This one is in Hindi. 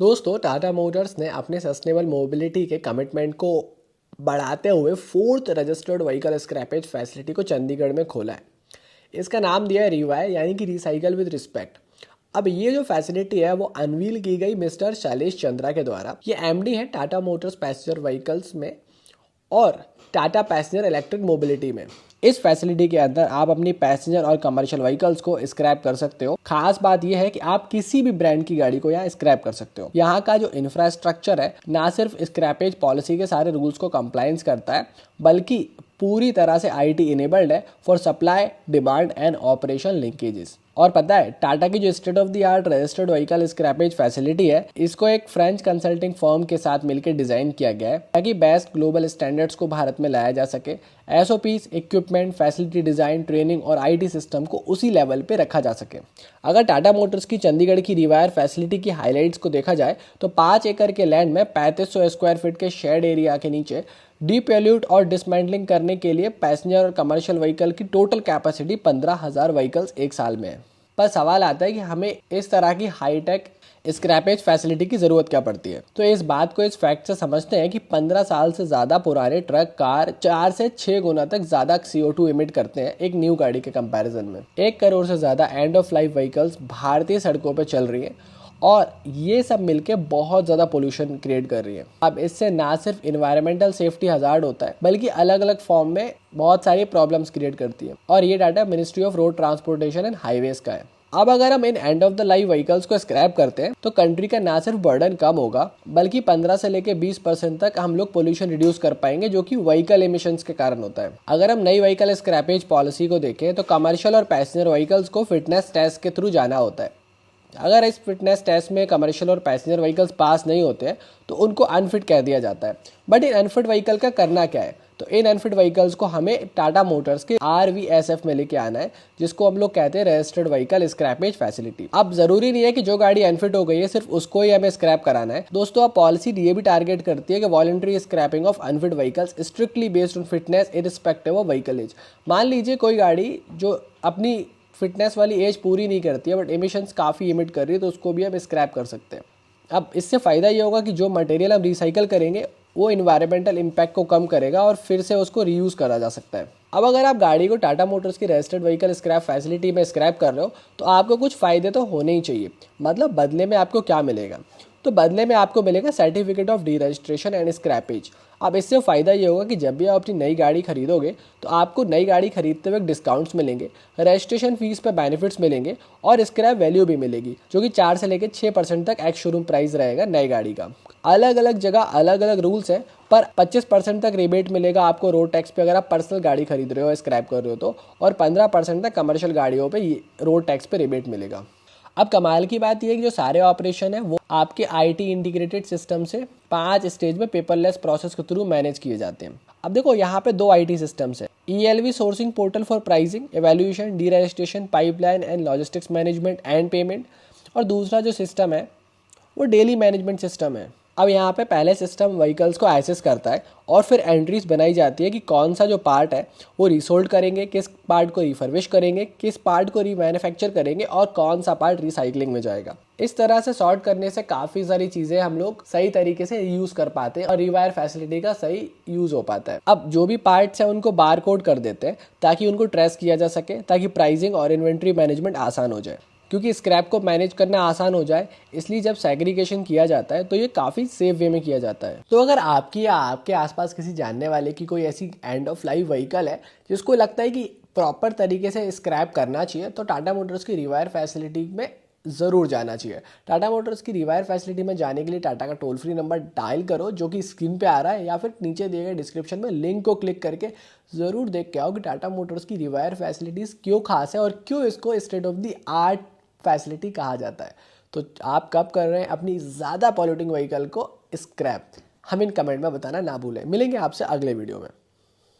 दोस्तों, टाटा मोटर्स ने अपने सस्टेनेबल मोबिलिटी के कमिटमेंट को बढ़ाते हुए fourth registered vehicle scrappage facility को चंडीगढ़ में खोला है। इसका नाम दिया है रिवायर, यानी कि रिसाइकल विद रिस्पेक्ट। अब ये जो फैसिलिटी है वो अनवील की गई मिस्टर शैलेश चंद्रा के द्वारा। ये एमडी है टाटा मोटर्स पैसेंजर व्हीकल्स में और टाटा पैसेंजर इलेक्ट्रिक मोबिलिटी में। इस फैसिलिटी के अंदर आप अपनी पैसेंजर और कमर्शियल व्हीकल्स को स्क्रैप कर सकते हो। खास बात यह है कि आप किसी भी ब्रांड की गाड़ी को यहाँ स्क्रैप कर सकते हो। यहाँ का जो इंफ्रास्ट्रक्चर है ना सिर्फ स्क्रैपेज पॉलिसी के सारे रूल्स को कंप्लायंस करता है, बल्कि पूरी तरह से आईटी इनेबल्ड है for supply, demand and operation linkages. और पता है, टाटा की जो state of the art registered vehicle scrappage facility है, इसको एक फ्रेंच कंसल्टिंग फर्म के साथ मिलकर डिजाइन किया गया है ताकि बेस्ट ग्लोबल स्टैंडर्ड्स को भारत में लाया जा सके। SOPs, equipment, facility design, training और आईटी सिस्टम को उसी लेवल पे रखा जा सके। अगर टाटा मोटर्स की चंडीगढ़ की रिवायर फैसिलिटी की हाईलाइट्स को देखा जाए तो 5 एकड़ के लैंड में 3500 स्क्वायर फीट के शेड एरिया के नीचे डीपेल्यूट और डिसमेंटलिंग करने के लिए पैसेंजर और कमर्शियल व्हीकल की टोटल कैपेसिटी 15,000 व्हीकल्स एक साल में है। पर सवाल आता है कि हमें इस तरह की हाईटेक स्क्रैपेज फैसिलिटी की जरूरत क्या पड़ती है। तो इस बात को इस फैक्ट से समझते हैं कि 15 साल से ज्यादा पुराने ट्रक, कार 4 से 6 गुना तक ज्यादा CO2 इमिट करते हैं एक न्यू गाड़ी के कंपैरिजन में। 1 करोड़ से ज्यादा एंड ऑफ लाइफ व्हीकल्स भारतीय सड़कों पर चल रही है और ये सब मिलके बहुत ज़्यादा पोल्यूशन क्रिएट कर रही है। अब इससे ना सिर्फ इन्वायरमेंटल सेफ्टी हजार्ड होता है, बल्कि अलग अलग फॉर्म में बहुत सारी प्रॉब्लम्स क्रिएट करती है। और ये data ministry of road transportation and highways का है। अब अगर हम in end of the life vehicles को स्क्रैप करते हैं तो कंट्री का ना सिर्फ बर्डन कम होगा, बल्कि 15 से लेकर 20% तक हम लोग पोल्यूशन रिड्यूस कर पाएंगे, जो कि व्हीकल एमिशंस के कारण होता है। अगर हम नई व्हीकल स्क्रैपेज पॉलिसी को देखें तो कमर्शियल और पैसेंजर व्हीकल्स को फिटनेस टेस्ट के थ्रू जाना होता है। अगर इस फिटनेस टेस्ट में कमर्शियल और पैसेंजर व्हीकल्स पास नहीं होते हैं तो उनको अनफिट कह दिया जाता है। बट इन अनफिट व्हीकल का करना क्या है? तो इन अनफिट व्हीकल्स को हमें टाटा मोटर्स के RVSF में लेके आना है, जिसको हम लोग कहते हैं रजिस्टर्ड व्हीकल स्क्रैपेज फैसिलिटी। अब जरूरी नहीं है कि जो गाड़ी अनफिट हो गई है सिर्फ उसको ही हमें स्क्रैप कराना है। दोस्तों, अब पॉलिसी ये भी टारगेट करती है कि voluntary scrapping of unfit vehicles strictly based on fitness irrespective of vehicle age. मान लीजिए कोई गाड़ी जो अपनी फिटनेस वाली एज पूरी नहीं करती है बट एमिशंस काफ़ी इमिट कर रही है, तो उसको भी हम स्क्रैप कर सकते हैं। अब इससे फ़ायदा ये होगा कि जो मटेरियल हम रिसाइकल करेंगे वो इन्वायरमेंटल इम्पैक्ट को कम करेगा और फिर से उसको रीयूज़ करा जा सकता है। अब अगर आप गाड़ी को टाटा मोटर्स की रजिस्टर्ड व्हीकल स्क्रैप फैसिलिटी में स्क्रैप कर रहे हो तो आपको कुछ फ़ायदे तो होने ही चाहिए। मतलब बदले में आपको क्या मिलेगा? तो बदले में आपको मिलेगा certificate of D registration and scrappage. अब इससे फ़ायदा ये होगा कि जब भी आप अपनी नई गाड़ी खरीदोगे तो आपको नई गाड़ी खरीदते वक्त डिस्काउंट्स मिलेंगे, रजिस्ट्रेशन फीस पे बेनिफिट्स मिलेंगे और स्क्रैप वैल्यू भी मिलेगी, जो कि 4 से लेकर 6% तक एक्स शोरूम प्राइस रहेगा नई गाड़ी का। अलग अलग जगह अलग अलग रूल्स हैं, पर 25% तक रिबेट मिलेगा आपको रोड टैक्स पे अगर आप पर्सनल गाड़ी खरीद रहे हो, स्क्रैप कर रहे हो तो, और 15% तक कमर्शियल गाड़ियों पे रोड टैक्स पे रिबेट मिलेगा। अब कमाल की बात यह है कि जो सारे ऑपरेशन है वो आपके आईटी इंटीग्रेटेड सिस्टम से 5 स्टेज में पेपरलेस प्रोसेस के थ्रू मैनेज किए जाते हैं। अब देखो, यहाँ पे 2 आईटी सिस्टम्स है। ELV sourcing portal for pricing, evaluation, D registration, pipeline and logistics management and payment. और दूसरा जो सिस्टम है वो डेली मैनेजमेंट सिस्टम है। अब यहाँ पे पहले सिस्टम व्हीकल्स को एसेस करता है और फिर एंट्रीज बनाई जाती है कि कौन सा जो पार्ट है वो रीसोल्ड करेंगे, किस पार्ट को रिफर्बिश करेंगे, किस पार्ट को रीमैन्युफैक्चर करेंगे और कौन सा पार्ट रिसाइकलिंग में जाएगा। इस तरह से सॉर्ट करने से काफ़ी सारी चीज़ें हम लोग सही तरीके से यूज़ कर पाते हैं और रिवायर फैसिलिटी का सही यूज़ हो पाता है। अब जो भी पार्ट्स हैं उनको बार कोड कर देते हैं ताकि उनको ट्रेस किया जा सके, ताकि प्राइसिंग और इन्वेंट्री मैनेजमेंट आसान हो जाए। क्योंकि स्क्रैप को मैनेज करना आसान हो जाए, इसलिए जब सेग्रीगेशन किया जाता है तो ये काफ़ी सेफ वे में किया जाता है। तो अगर आपकी या आपके आसपास किसी जानने वाले की कोई ऐसी एंड ऑफ लाइफ व्हीकल है जिसको लगता है कि प्रॉपर तरीके से स्क्रैप करना चाहिए, तो टाटा मोटर्स की रिवायर फैसिलिटी में ज़रूर जाना चाहिए। टाटा मोटर्स की रिवायर फैसिलिटी में जाने के लिए टाटा का टोल फ्री नंबर डायल करो, जो कि स्क्रीन पे आ रहा है, या फिर नीचे दिए गए डिस्क्रिप्शन में लिंक को क्लिक करके ज़रूर देख के आओ कि टाटा मोटर्स की रिवायर फैसिलिटीज़ क्यों खास है और क्यों इसको state of the art facility कहा जाता है। तो आप कब कर रहे हैं अपनी ज़्यादा पॉल्यूटिंग व्हीकल को स्क्रैप? हमें कमेंट में बताना ना भूलें। मिलेंगे आपसे अगले वीडियो में।